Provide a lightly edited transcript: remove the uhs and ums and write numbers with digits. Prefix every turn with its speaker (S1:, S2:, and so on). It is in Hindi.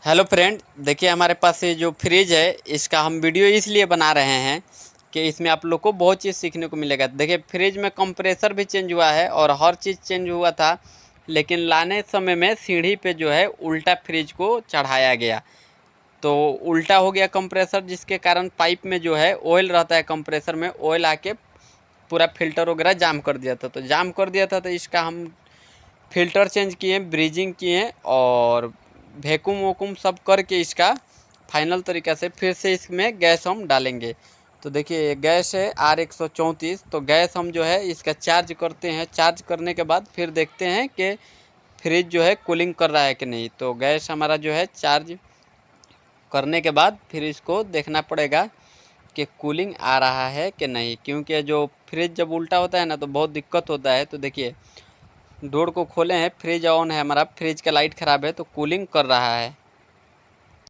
S1: हेलो फ्रेंड, देखिए हमारे पास ये जो फ्रिज है इसका हम वीडियो इसलिए बना रहे हैं कि इसमें आप लोग को बहुत चीज़ सीखने को मिलेगा। देखिए फ्रिज में कंप्रेसर भी चेंज हुआ है और हर चीज़ चेंज हुआ था, लेकिन लाने समय में सीढ़ी पे जो है उल्टा फ्रिज को चढ़ाया गया, तो उल्टा हो गया कंप्रेसर, जिसके कारण पाइप में जो है ऑयल रहता है, कंप्रेसर में ऑयल आके पूरा फिल्टर वगैरह जाम कर दिया था। तो इसका हम फ़िल्टर चेंज किए, ब्रीजिंग किए और वैक्यूम वैक्यूम सब करके इसका फाइनल तरीक़ा से फिर से इसमें गैस हम डालेंगे। तो देखिए गैस है R134, तो गैस हम जो है इसका चार्ज करते हैं। चार्ज करने के बाद फिर देखते हैं कि फ्रिज जो है कूलिंग कर रहा है कि नहीं। तो गैस हमारा जो है चार्ज करने के बाद फिर इसको देखना पड़ेगा कि कूलिंग आ रहा है कि नहीं, क्योंकि जो फ्रिज जब उल्टा होता है ना तो बहुत दिक्कत होता है। तो देखिए डोर को खोले हैं, फ्रिज ऑन है, हमारा फ्रिज का लाइट ख़राब है तो कूलिंग कर रहा है।